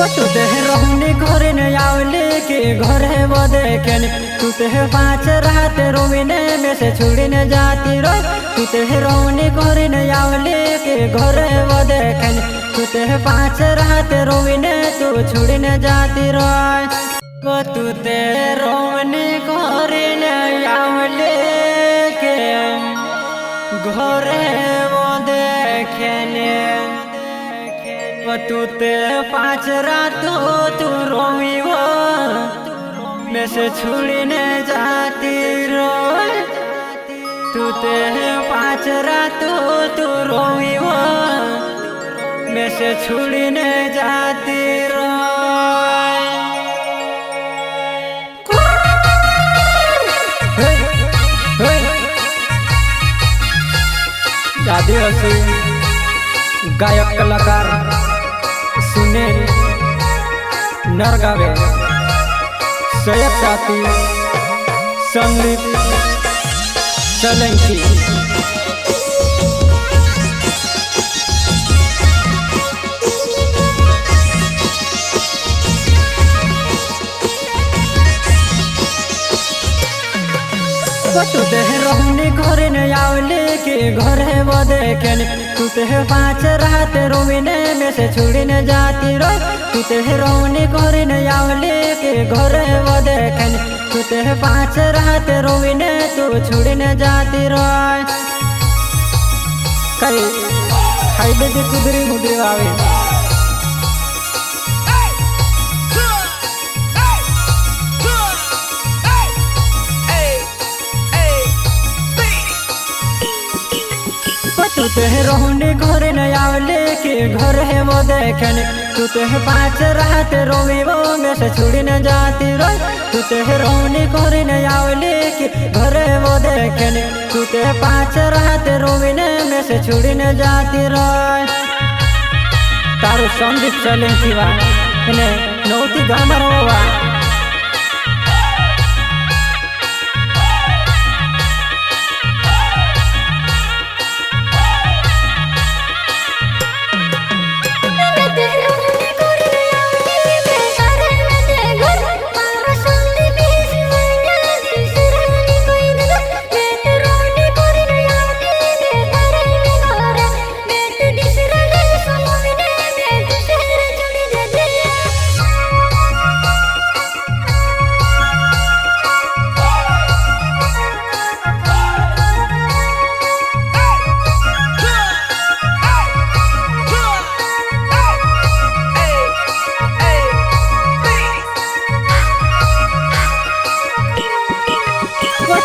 तू ते रोहनी घर ने आवले के घर है वो देखें तू ते 5 रात रोमिने में से छुड़ी न जाती रो तू ते रोहनी घर ने आवले के घर है वो देखें तू ते 5 रात रोमिने तू छुड़ी न जाती रो तू ते रोहनी घर ने आवले के घर है वो देखें तू ते 5 रात तू रोमी वो में से छुड़ी न जाती रो तू ते 5 रात तू रोमी वो में से छुड़ी न जाती रो आदिवासी गायक कलाकार सुनील नरगावे सैयद साथी संदीप सोलंकी तू ते रोहनी घर ने आवले के घर है वो देखें तू ते 5 रात रोमिने में से छुड़ी न जाती रो तू ते रोहनी घर ने आवले के घर है वो देखें तू ते 5 रात रोमिने तू छुड़ी न जाती रो कई खाइले दे कुदरी मुदरी आवे तू ते रोहनी घर न आवले के घर है वो देखें तू ते 5 रात रोमी वो में से छुड़ी न जाती रो तू ते रोहनी घर न आवले के घर है वो देखें तू ते 5 रात रोमी में से छुड़ी न जाती रो तारू संदीप सोलंकी वा ने नौती गामर होवा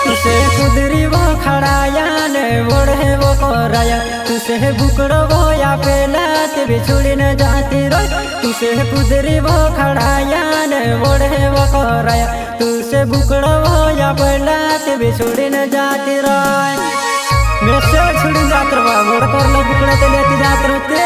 तुसे कुदरी वो खड़ाया ने ओढ़े वो कोराया तुसे बुकड़ो वो या पेलात भी छुड़ी न जाती रो तुसे कुदरी वो खड़ाया ने ओढ़े वो कोराया तुसे बुकड़ो वो या पेलात भी छुड़ी न जाती रो मैं से छुड़ी जात रो मोड़ कर लो बुकड़े ते लेती जात रो ते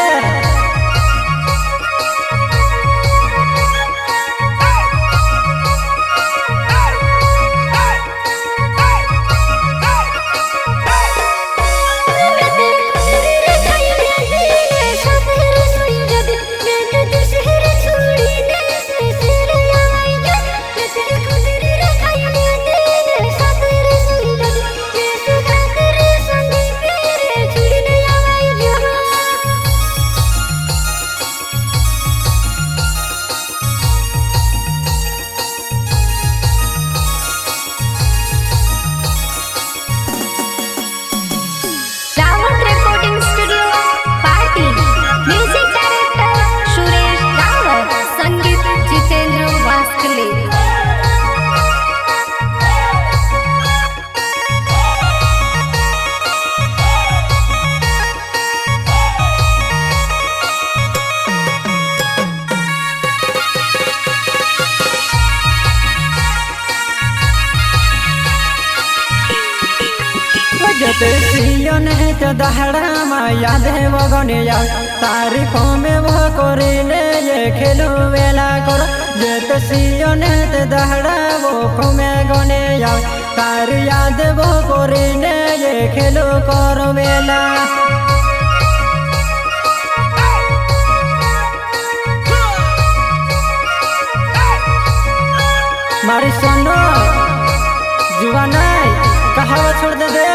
जते सियोन है तो दहड़ा मा याद है वो गने याद तारीखों में वो कोरिले ये खेलो वेला करो जते सियोन है तो दहड़ा वो को में गने याद तार याद वो कोरिले ये खेलो करो वेला मारी सोनो जुआ नहीं कहावा छोड़ दे दे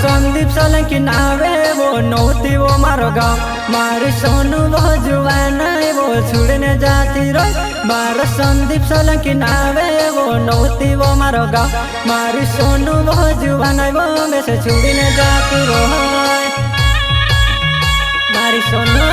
संदीप सोलंकी नावे वो नौती वो मारो गाँव मारी सोनू वो जुआन वो छुड़ने जाती रो मारो संदीप सोलंकी नावे वो नौती वो मारो गाँव मारी सोनू वो जुआन वो में से छुड़ने जाती रो मारी सोनू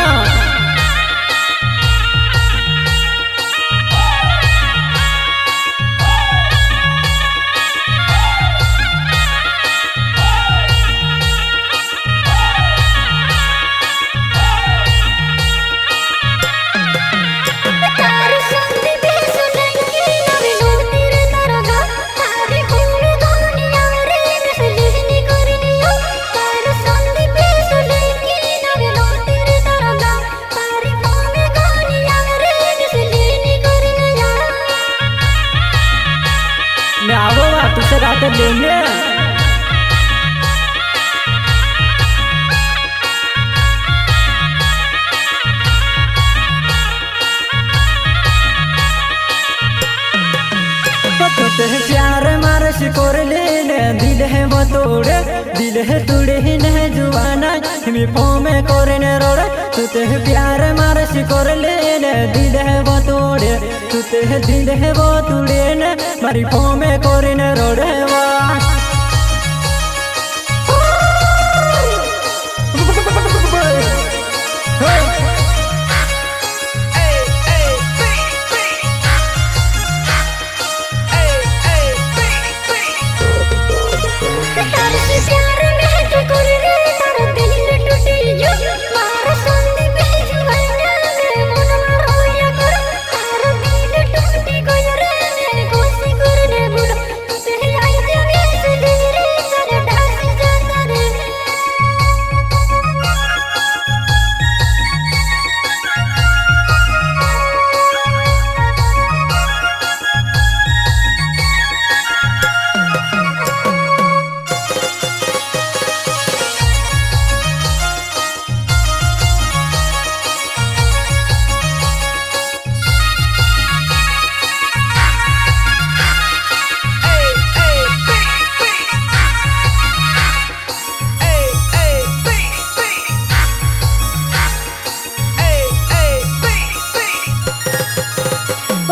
तुझसे रात लेंगे प्यार मार शिकोर ले दिल है वो तोड़े दिल है तोड़े ही नहीं जुआना हिमी फोमे कोरे ने रोड़े तुते प्यार मार शिकोर ले दिल है वो तोड़े तुते दिल है वो तोड़े ने मारी फोमे कोरे ने रोड़े वा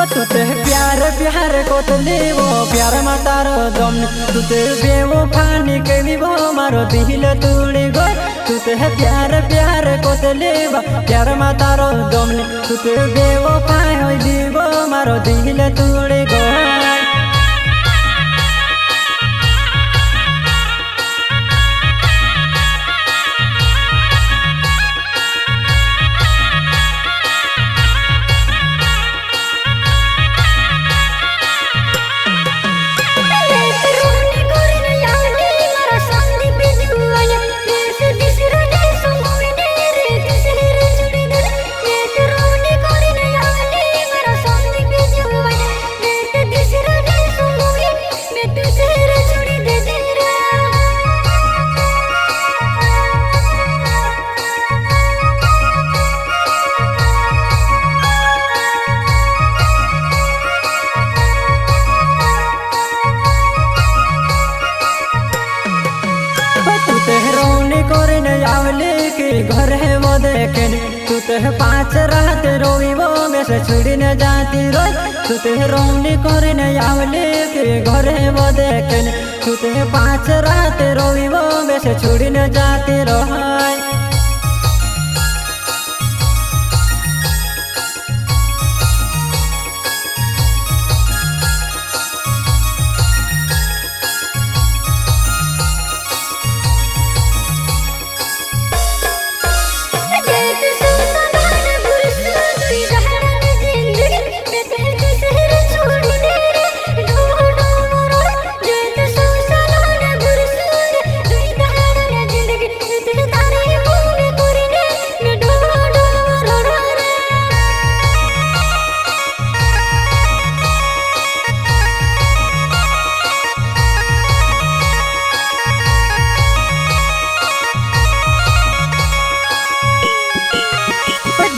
तुते प्यार प्यार को तो ले वो प्यार मातारो दम तुते बेवो फानी के वो मारो दिल तोड़े गो तुते प्यार प्यार को तो ले वो प्यार मातारो दम तुते बेवो फाई दीवो मारो दिल तोड़े गो घर है वो देखे तू ते 5 रात रोई वो में से छुड़ी न जाती रोई तू ते रोनी करे न आवले के घर है वो देखे तू ते 5 रात रोई वो में से छुड़ी न जाती रोई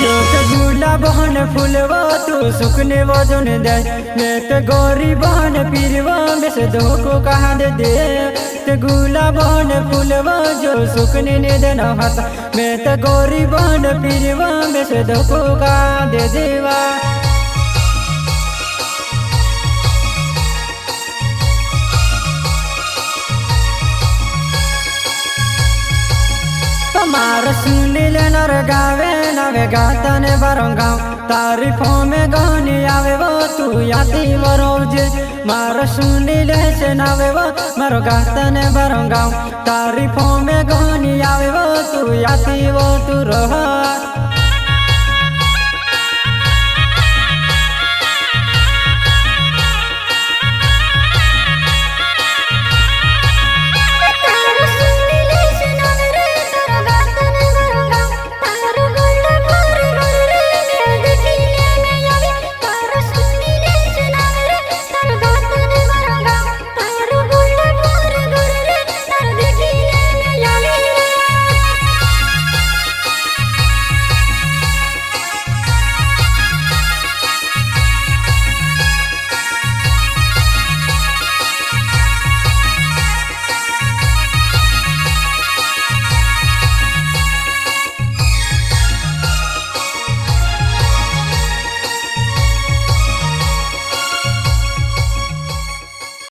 तो गुला बहन फूलवा तू सुखने वजन दे मैं तो गौरी बहन पीरवा में से दो को कहा दे तो गुला बहन फूलवा जो सुखने ने देना हाथ मैं तो गौरी बहन पीरवा में से दो को कहा दे देवा मार सुनील नर गावे नवे गाता ने बरंगाव तारीफों में गानी आवे वो तू याती वो रोज मार सुनील से नावे वो मारो गाता ने बरंगाव तारीफों में गानी आवे वो तू याती वो तू रहा